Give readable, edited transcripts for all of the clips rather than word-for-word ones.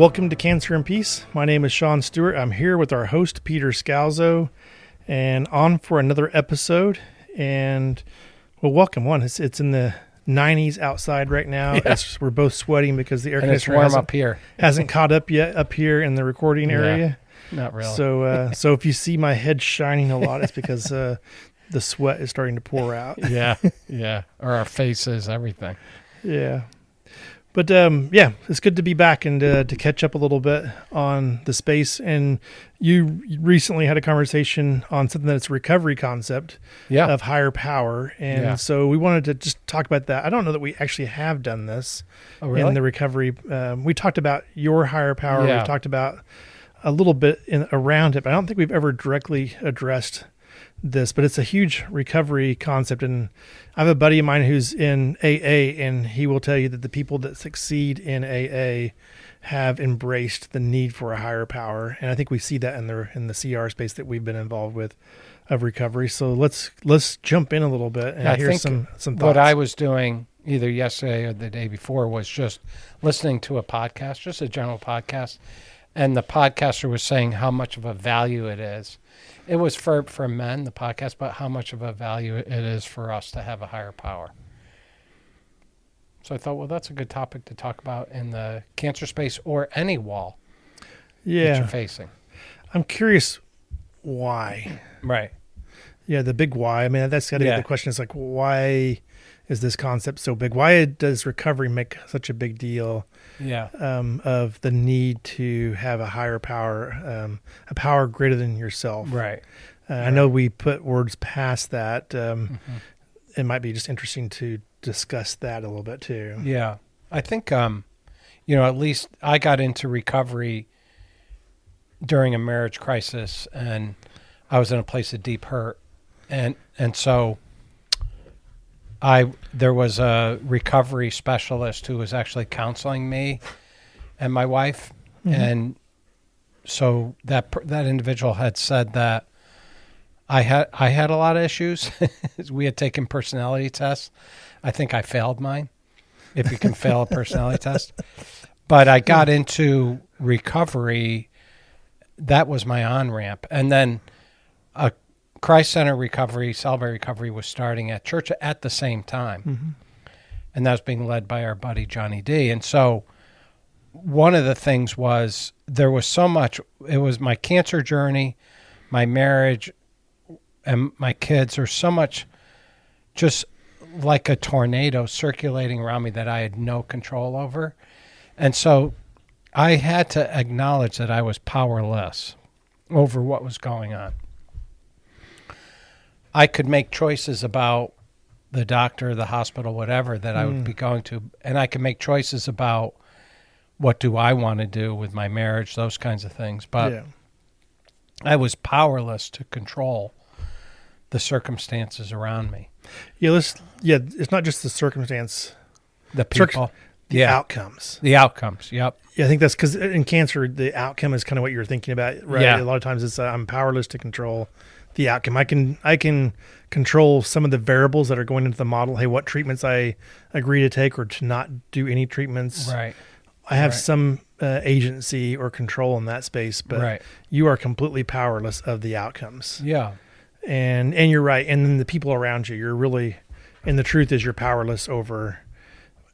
Welcome to Cancer and Peace. My name is Sean Stewart. I'm here with our host, Peter Scalzo, and on for another episode. And well, welcome one. It's in the 90s outside right now. Yeah. We're both sweating because the air conditioner warm up here. hasn't caught up yet up here in the recording area. Not really. So if you see my head shining a lot, it's because the sweat is starting to pour out. Yeah. Or our faces, everything. Yeah. But it's good to be back and to catch up a little bit on the space. And you recently had a conversation on something that's a recovery concept of higher power. And so we wanted to just talk about that. I don't know that we actually have done this in the recovery. We talked about your higher power. Yeah. We talked about a little bit around it, but I don't think we've ever directly addressed this, but it's a huge recovery concept. And I have a buddy of mine who's in AA, and he will tell you that the people that succeed in AA have embraced the need for a higher power. And I think we see that in the CR space that we've been involved with of recovery. So let's jump in a little bit and hear some thoughts. What I was doing either yesterday or the day before was just listening to a podcast, just a general podcast. And the podcaster was saying how much of a value it is. It was for men, the podcast, but how much of a value it is for us to have a higher power. So I thought, well, that's a good topic to talk about in the cancer space or any wall that you're facing. I'm curious why. Right. Yeah, the big why. I mean, that's got to be the question. Is like, why is this concept so big? Why does recovery make such a big deal? Of the need to have a higher power, a power greater than yourself. Right. I know we put words past that. It might be just interesting to discuss that a little bit too. Yeah. I think, at least I got into recovery during a marriage crisis, and I was in a place of deep hurt. And so there was a recovery specialist who was actually counseling me and my wife. Mm-hmm. And so that individual had said that I had a lot of issues. We had taken personality tests. I think I failed mine, if you can fail a personality test. But I got into recovery. That was my on-ramp. And then a Christ Center recovery, celebrate recovery was starting at church at the same time. Mm-hmm. And that was being led by our buddy Johnny D. And so one of the things was there was so much, it was my cancer journey, my marriage, and my kids. There's so much just like a tornado circulating around me that I had no control over. And so I had to acknowledge that I was powerless over what was going on. I could make choices about the doctor, the hospital, whatever that I would be going to, and I could make choices about what do I want to do with my marriage, those kinds of things. But I was powerless to control the circumstances around me. It's not just the circumstance, the people, the outcomes. The outcomes, yep. Yeah, I think that's because in cancer, the outcome is kind of what you're thinking about, right? Yeah. A lot of times it's I'm powerless to control the outcome. I can control some of the variables that are going into the model. Hey, what treatments I agree to take or to not do any treatments. Right. I have some agency or control in that space, but you are completely powerless of the outcomes. Yeah. And you're right. And then the people around you, you're really, and the truth is you're powerless over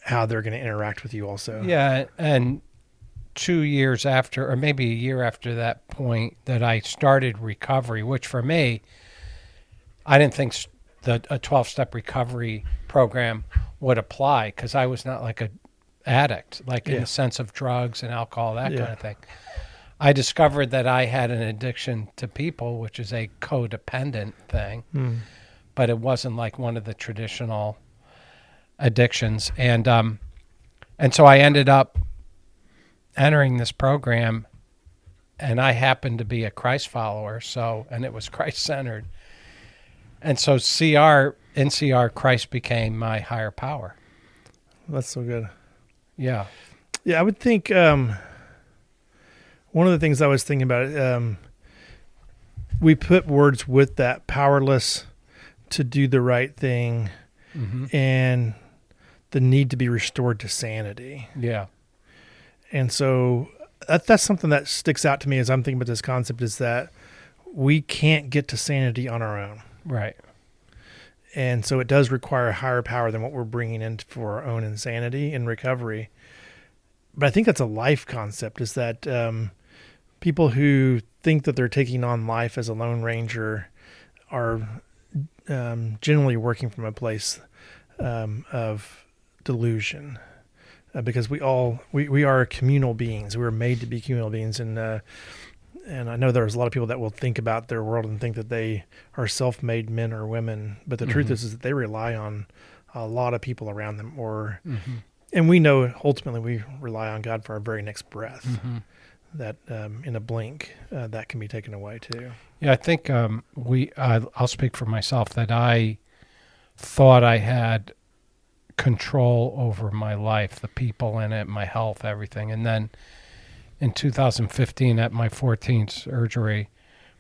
how they're going to interact with you also. Yeah. And 2 years after, or maybe a year after that point that I started recovery, which for me, I didn't think that a 12-step recovery program would apply because I was not like an addict, like in the sense of drugs and alcohol, that kind of thing. I discovered that I had an addiction to people, which is a codependent thing, but it wasn't like one of the traditional addictions. And so I ended up entering this program, and I happened to be a Christ follower, and it was Christ-centered. And so in CR, Christ became my higher power. That's so good. Yeah. Yeah, I would think one of the things I was thinking about, we put words with that, powerless to do the right thing, and the need to be restored to sanity. Yeah. And so that's something that sticks out to me as I'm thinking about this concept, is that we can't get to sanity on our own. Right. And so it does require a higher power than what we're bringing in for our own insanity and recovery. But I think that's a life concept, is that people who think that they're taking on life as a Lone Ranger are generally working from a place of delusion, because we are communal beings. We were made to be communal beings, and I know there's a lot of people that will think about their world and think that they are self-made men or women, but the truth is that they rely on a lot of people around them, and we know ultimately we rely on God for our very next breath. That in a blink, that can be taken away too. Yeah, I think I'll speak for myself, that I thought I had control over my life, the people in it, my health, everything. And then in 2015 at my 14th surgery,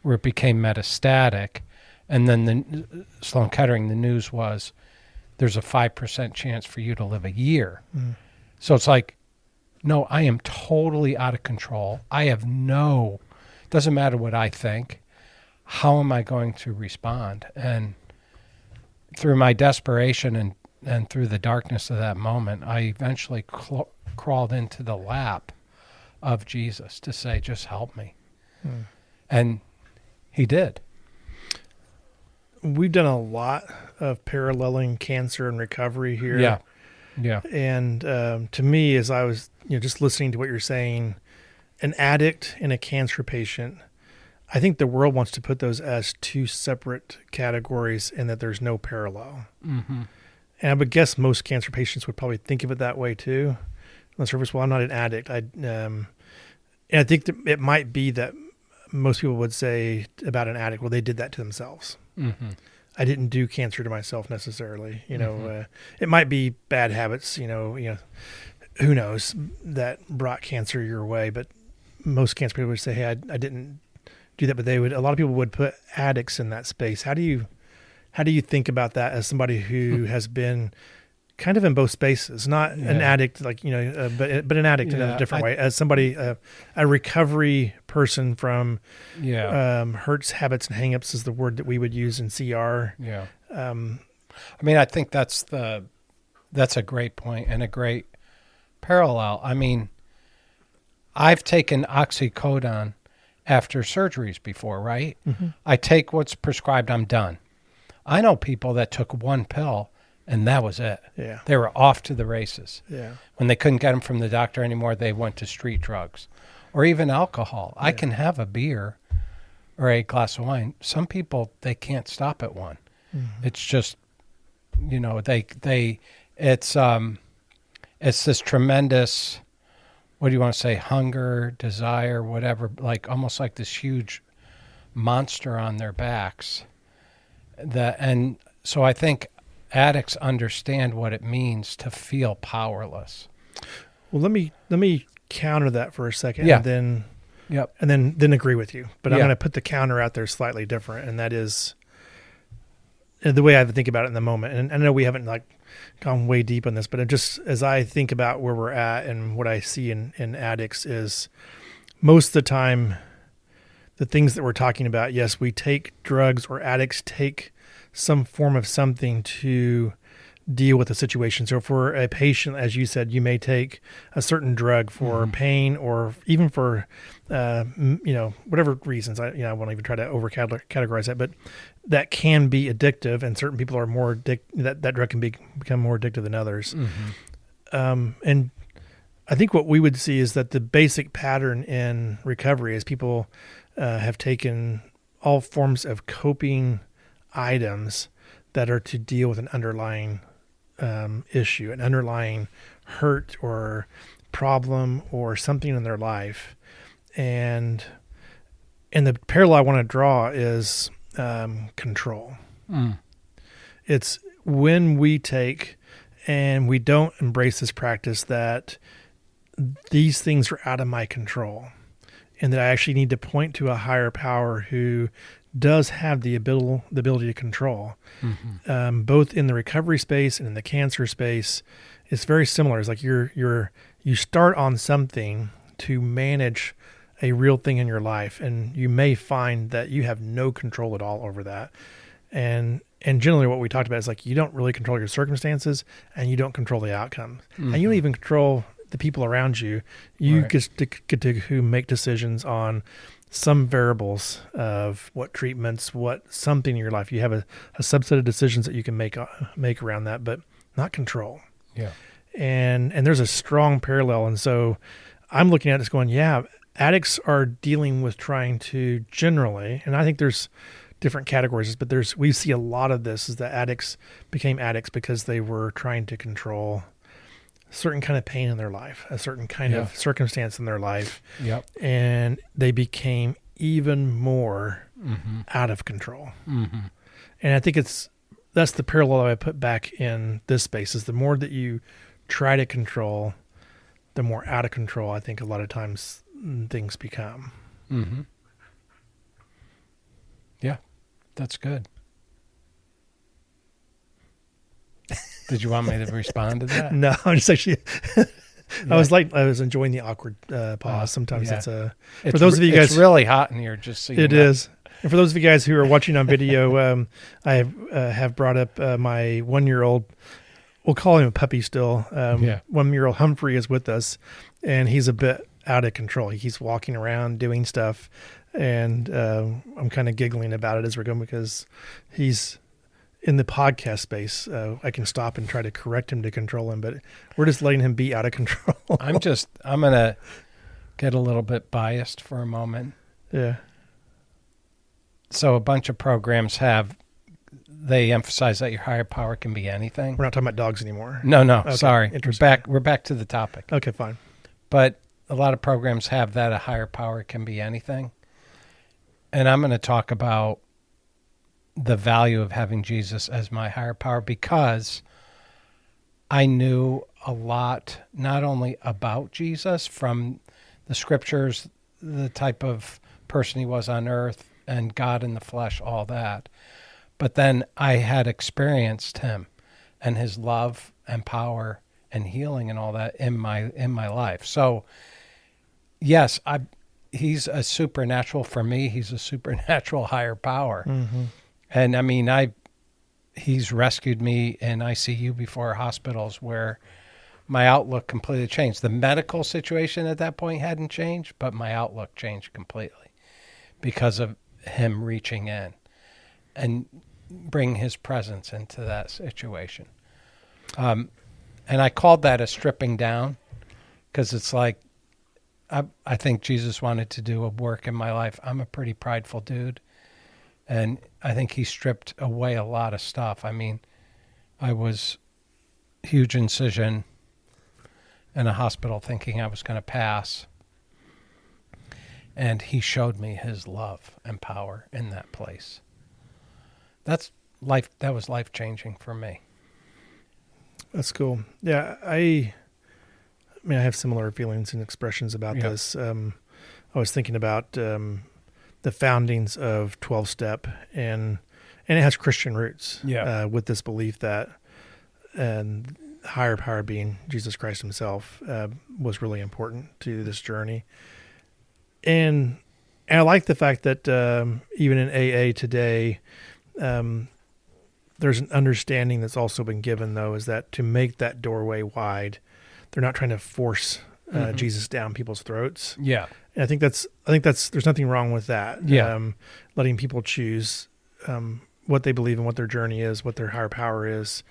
where it became metastatic, and then the Sloan Kettering, the news was there's a 5% chance for you to live a year. So it's like, no, I am totally out of control. Doesn't matter what I think. How am I going to respond? And through my desperation and through the darkness of that moment, I eventually crawled into the lap of Jesus to say, just help me. And he did. We've done a lot of paralleling cancer and recovery here. Yeah. And to me, as I was just listening to what you're saying, an addict and a cancer patient, I think the world wants to put those as two separate categories, and that there's no parallel. And I would guess most cancer patients would probably think of it that way too. On the surface, well, I'm not an addict. And I think that it might be that most people would say about an addict, well, they did that to themselves. I didn't do cancer to myself necessarily. It might be bad habits, who knows, that brought cancer your way. But most cancer people would say, hey, I didn't do that. But a lot of people would put addicts in that space. How do you think about that as somebody who has been kind of in both spaces, not an addict, but an addict in a different way, as somebody, a recovery person from hurts, habits, and hangups is the word that we would use in CR. I mean, I think that's a great point and a great parallel. I mean, I've taken oxycodone after surgeries before, right? I take what's prescribed, I'm done. I know people that took one pill and that was it. They were off to the races. When they couldn't get them from the doctor anymore, they went to street drugs or even alcohol. I can have a beer or a glass of wine. Some people, they can't stop at one. It's just, it's this tremendous, what do you want to say, hunger, desire, whatever, like almost like this huge monster on their backs. And so I think addicts understand what it means to feel powerless. Well, let me counter that for a second, and then agree with you. But I'm going to put the counter out there slightly different, and that is the way I think about it in the moment. And I know we haven't gone way deep on this, but just as I think about where we're at and what I see in addicts is most of the time, the things that we're talking about, yes, we take drugs, or addicts take some form of something to deal with the situation. So for a patient, as you said, you may take a certain drug for pain, or even for, whatever reasons. I won't even try to over-categorize that, but that can be addictive, and certain people are more that drug can become more addictive than others. And I think what we would see is that the basic pattern in recovery is people have taken all forms of coping items that are to deal with an underlying issue, an underlying hurt or problem or something in their life. And the parallel I want to draw is control. It's when we take and we don't embrace this practice that these things are out of my control, and that I actually need to point to a higher power who does have the ability to control, both in the recovery space and in the cancer space. It's very similar. It's like you start on something to manage a real thing in your life, and you may find that you have no control at all over that. And generally what we talked about is like, you don't really control your circumstances, and you don't control the outcome, and you don't even control the people around you. You Right. get to make decisions on some variables of what treatments, what something in your life. You have a subset of decisions that you can make around that, but not control. Yeah. And there's a strong parallel. And so I'm looking at this going, yeah, addicts are dealing with trying to generally, and I think there's different categories, but we see a lot of this is that addicts became addicts because they were trying to control a certain kind of pain in their life, a certain kind Yeah. of circumstance in their life. Yep. And they became even more out of control. Mm-hmm. And I think that's the parallel I put back in this space, is the more that you try to control, the more out of control I think a lot of times things become. Mm-hmm. Yeah, that's good. Did you want me to respond to that? No, I'm just actually, Yeah. I was enjoying the awkward pause. Sometimes yeah. for those of you guys, it's really hot in here. Just so you it know. is. And for those of you guys who are watching on video, I have brought up my 1-year-old. We'll call him a puppy still. 1-year-old Humphrey is with us, and he's a bit out of control. He's walking around doing stuff, and I'm kind of giggling about it as we're going, because he's in the podcast space. I can stop and try to correct him to control him, but we're just letting him be out of control. I'm going to get a little bit biased for a moment. Yeah. So a bunch of programs they emphasize that your higher power can be anything. We're not talking about dogs anymore. No, Okay, sorry. interesting. We're back to the topic. Okay, fine. But a lot of programs have that a higher power can be anything. And I'm going to talk about the value of having Jesus as my higher power, because I knew a lot, not only about Jesus from the scriptures, the type of person he was on earth and God in the flesh, all that, but then I had experienced him and his love and power and healing and all that in my life. So yes, he's a supernatural for me. He's a supernatural higher power. Mm-hmm. And I mean, he's rescued me in ICU before hospitals where my outlook completely changed. The medical situation at that point hadn't changed, but my outlook changed completely because of him reaching in and bring his presence into that situation. And I called that a stripping down, because it's like, I think Jesus wanted to do a work in my life. I'm a pretty prideful dude, and I think he stripped away a lot of stuff. I mean, I was huge incision in a hospital thinking I was going to pass, and he showed me his love and power in that place. That was life-changing for me. That's cool. Yeah, I mean, I have similar feelings and expressions about Yeah. this. I was thinking about the foundings of 12-step, and it has Christian roots. Yeah. With this belief that and higher power being Jesus Christ himself was really important to this journey. And I like the fact that even in AA today, there's an understanding that's also been given, though, is that to make that doorway wide, they're not trying to force Jesus down people's throats. Yeah. And I think that's there's nothing wrong with that. Yeah. Letting people choose what they believe and what their journey is, what their higher power is,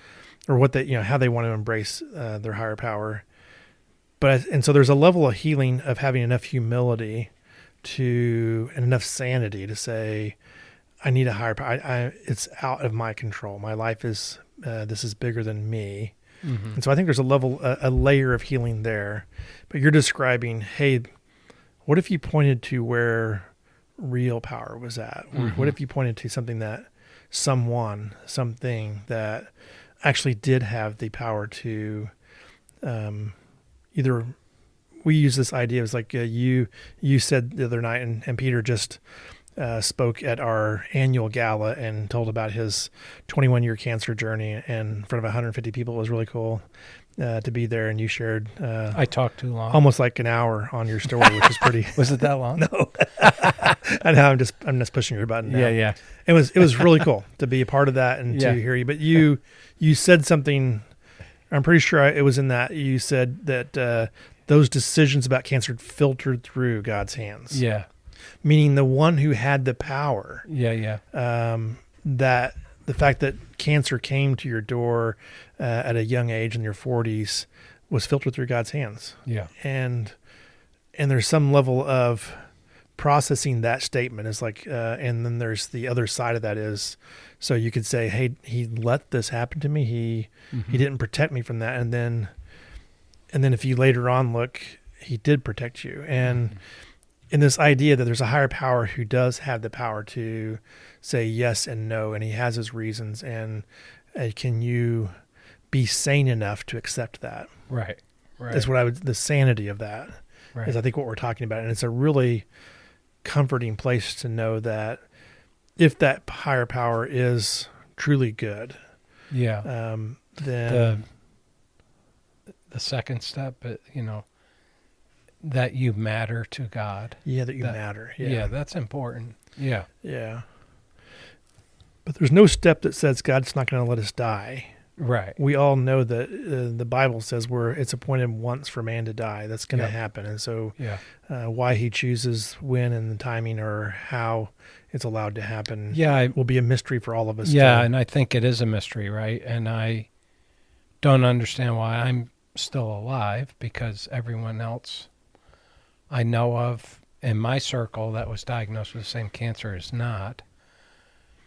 or what they, how they want to embrace their higher power. And so there's a level of healing of having enough humility and enough sanity to say, I need a higher power. It's out of my control. My life is, this is bigger than me. Mm-hmm. And so I think there's a layer of healing there. But you're describing, hey, what if you pointed to where real power was at? Mm-hmm. What if you pointed to something something that actually did have the power to either, we use this idea as like you said the other night, and Peter just spoke at our annual gala and told about his 21-year cancer journey in front of 150 people. It was really cool to be there, and you shared I talked too long. almost like an hour on your story, which is pretty. Was it that long? No, I know. I'm just pushing your button now. Yeah. It was really cool to be a part of that and to hear you. But you said something. I'm pretty sure it was in that you said that those decisions about cancer filtered through God's hands. Yeah. Meaning the one who had the power. Yeah. That the fact that cancer came to your door at a young age in your 40s was filtered through God's hands. Yeah. And there's some level of processing that statement is like, and then there's the other side of that is, so you could say, hey, he let this happen to me. He didn't protect me from that. And then if you later on look, he did protect you. And in this idea that there's a higher power who does have the power to say yes and no, and he has his reasons, and can you be sane enough to accept that? Right. That's what the sanity of that is, I think, what we're talking about. And it's a really comforting place to know that if that higher power is truly good, then the second step, that you matter to God. Yeah, that you matter. Yeah, that's important. Yeah. Yeah. But there's no step that says God's not going to let us die. Right. We all know that the Bible says it's appointed once for man to die. That's going to happen. And so why he chooses when and the timing or how it's allowed to happen will be a mystery for all of us. Yeah, and I think it is a mystery, right? And I don't understand why I'm still alive, because everyone else I know of in my circle that was diagnosed with the same cancer is not.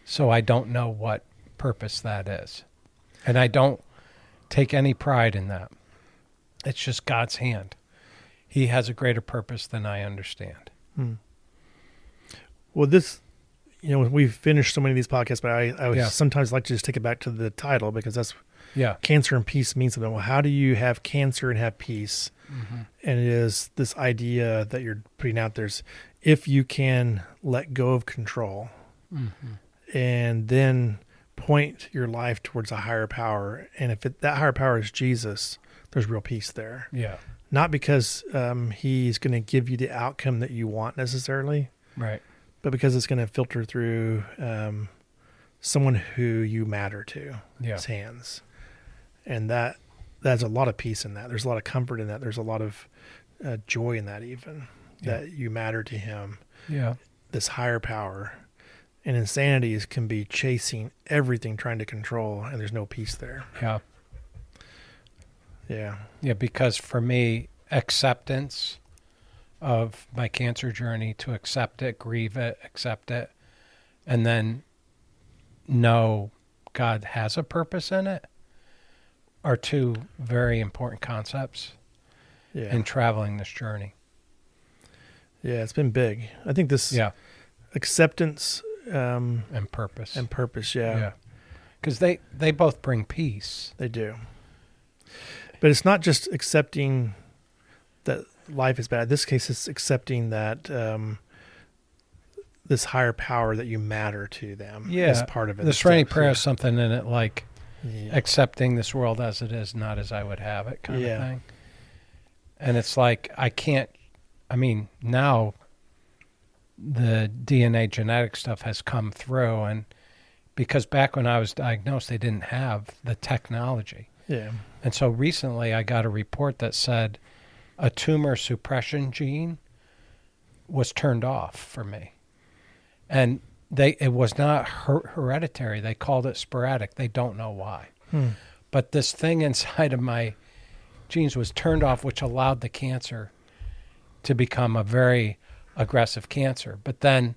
So I don't know what purpose that is. And I don't take any pride in that. It's just God's hand. He has a greater purpose than I understand. Well, we've finished so many of these podcasts, but I would sometimes like to just take it back to the title, because that's cancer and peace means something. Well, how do you have cancer and have peace? And it is this idea that you're putting out there, if you can let go of control and then point your life towards a higher power. And if that higher power is Jesus, there's real peace there. Yeah. Not because he's going to give you the outcome that you want necessarily. Right. But because it's going to filter through someone who you matter to, his hands. And that's a lot of peace in that. There's a lot of comfort in that. There's a lot of joy in that even, that you matter to him. Yeah. This higher power. And insanity can be chasing everything, trying to control, and there's no peace there. Yeah. Yeah. Yeah, because for me, acceptance of my cancer journey, to accept it, grieve it, accept it, and then know God has a purpose in it, are two very important concepts in traveling this journey. Yeah, it's been big. I think this acceptance and purpose. Yeah. Because they both bring peace. They do. But it's not just accepting that life is bad. In this case, it's accepting that this higher power, that you matter to them is part of it. The Serenity Prayer has something in it like accepting this world as it is, not as I would have it, kind of thing. And it's like, now the DNA genetic stuff has come through, and because back when I was diagnosed, they didn't have the technology. Yeah. And so recently I got a report that said a tumor suppression gene was turned off for me. And it was not hereditary. They called it sporadic. They don't know why. But this thing inside of my genes was turned off, which allowed the cancer to become a very aggressive cancer. But then,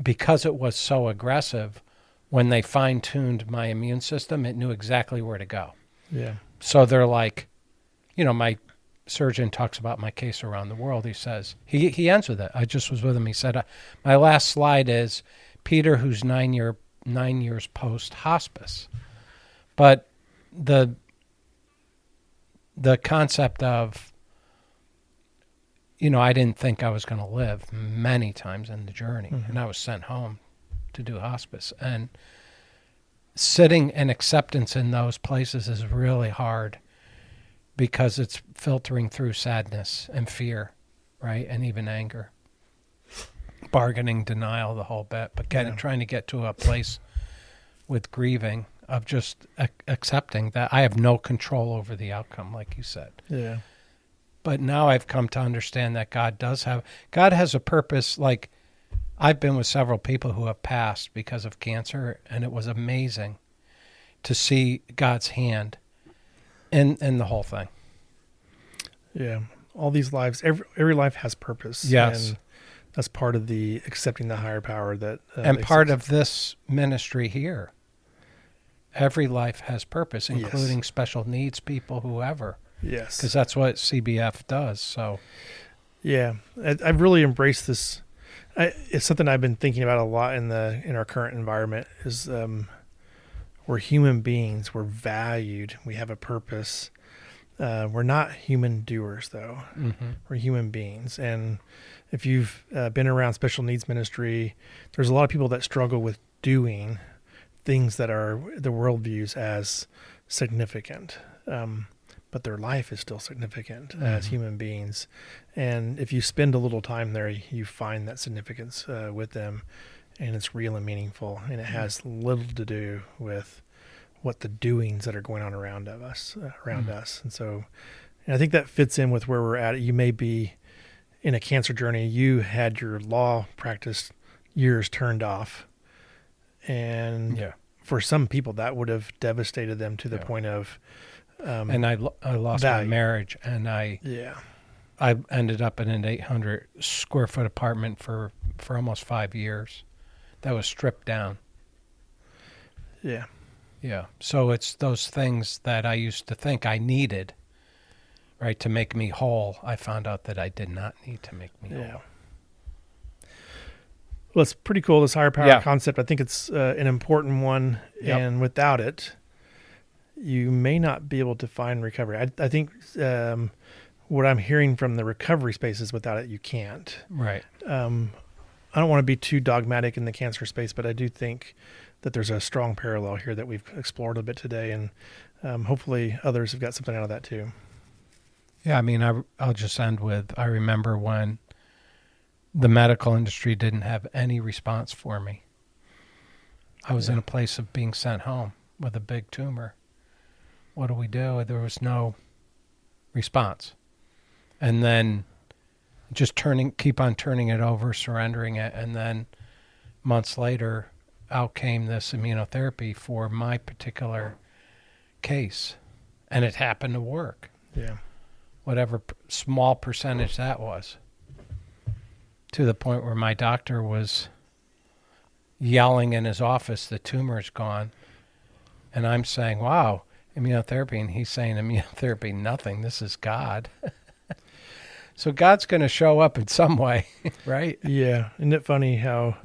because it was so aggressive, when they fine-tuned my immune system, it knew exactly where to go. Yeah. So they're like, my surgeon talks about my case around the world. He says, he ends with it. I just was with him. He said, my last slide is Peter, who's 9 years post-hospice. But the concept of I didn't think I was going to live many times in the journey, and I was sent home to do hospice. And sitting and acceptance in those places is really hard because it's filtering through sadness and fear, right? And even anger, bargaining, denial, the whole bit. But trying to get to a place with grieving of just accepting that I have no control over the outcome, like you said. Yeah. But now I've come to understand that God has a purpose. Like, I've been with several people who have passed because of cancer, and it was amazing to see God's hand in the whole thing. Yeah. All these lives, every life has purpose. Yes. And that's part of the accepting the higher power that and part of this ministry here. Every life has purpose, including special needs people, whoever. Yes. Because that's what CBF does. So, yeah, I've really embraced this. It's something I've been thinking about a lot in our current environment. Is we're human beings. We're valued. We have a purpose. We're not human doers, though. Mm-hmm. We're human beings. And if you've been around special needs ministry, there's a lot of people that struggle with doing things that are the world views as significant. But their life is still significant as human beings. And if you spend a little time there, you find that significance with them, and it's real and meaningful, and it has little to do with what the doings that are going on around us. And so, and I think that fits in with where we're at. You may be in a cancer journey. You had your law practice years turned off, and for some people that would have devastated them to the point of, and I lost value. My marriage, and I ended up in an 800 square foot apartment for almost 5 years. That was stripped down. Yeah. Yeah. So it's those things that I used to think I needed, right, to make me whole. I found out that I did not need to make me whole. Well, it's pretty cool, this higher power concept. I think it's an important one, and without it, you may not be able to find recovery. I think what I'm hearing from the recovery space is without it, you can't. Right. I don't want to be too dogmatic in the cancer space, but I do think that there's a strong parallel here that we've explored a bit today, and hopefully others have got something out of that too. Yeah, I mean, I'll just end with, I remember when the medical industry didn't have any response for me. I was in a place of being sent home with a big tumor. What do we do? There was no response. And then just keep on turning it over, surrendering it. And then months later, out came this immunotherapy for my particular case. And it happened to work. Yeah. Whatever small percentage that was. To the point where my doctor was yelling in his office, the tumor's gone. And I'm saying, wow, immunotherapy. And he's saying, immunotherapy, nothing. This is God. So God's going to show up in some way, right? Yeah. Isn't it funny how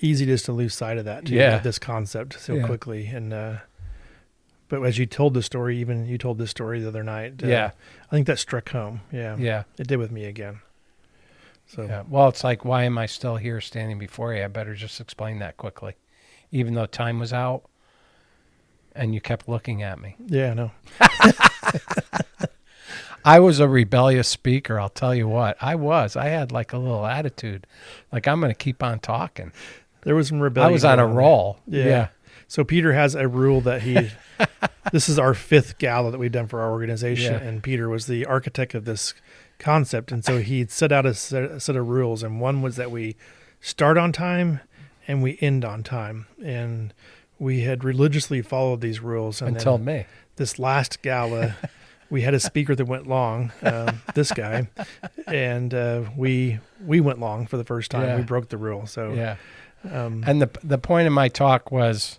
easy it is to lose sight of that, too, this concept so quickly. And but as you told the story, even you told this story the other night, I think that struck home. Yeah. Yeah. It did with me again. So well, it's like, why am I still here standing before you? I better just explain that quickly, even though time was out and you kept looking at me. Yeah, I know. I was a rebellious speaker, I'll tell you what. I had like a little attitude, like I'm going to keep on talking. There was some rebellion. I was on a roll. Yeah. So Peter has a rule that this is our 5th gala that we've done for our organization, and Peter was the architect of this concept, and so he set out a set of rules, and one was that we start on time and we end on time, and we had religiously followed these rules. And until me. This last gala, we had a speaker that went long, this guy, and we went long for the first time. Yeah. We broke the rule. So and the point of my talk was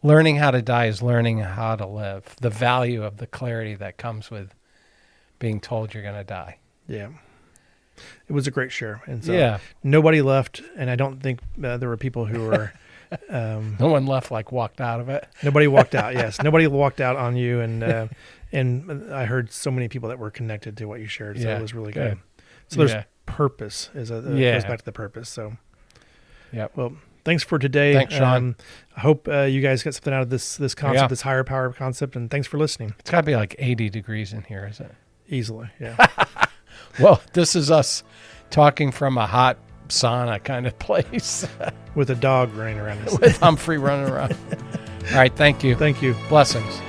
learning how to die is learning how to live. The value of the clarity that comes with being told you're going to die. Yeah. It was a great share. And so nobody left, and I don't think there were people who were... no one left, like walked out of it. Nobody walked out, yes. Nobody walked out on you, and And I heard so many people that were connected to what you shared. So Yeah, it was really good. good. So there's Yeah. purpose goes back to the purpose. So, Yep. well, thanks for today. Thanks, Sean. I hope you guys got something out of this concept, Yeah. this higher power concept, and thanks for listening. It's got to be like 80 degrees in here, isn't it? Easily. Yeah. Well, this is us talking from a hot sauna kind of place With a dog running around us. with Humphrey running around. All right. Thank you. Thank you. Blessings.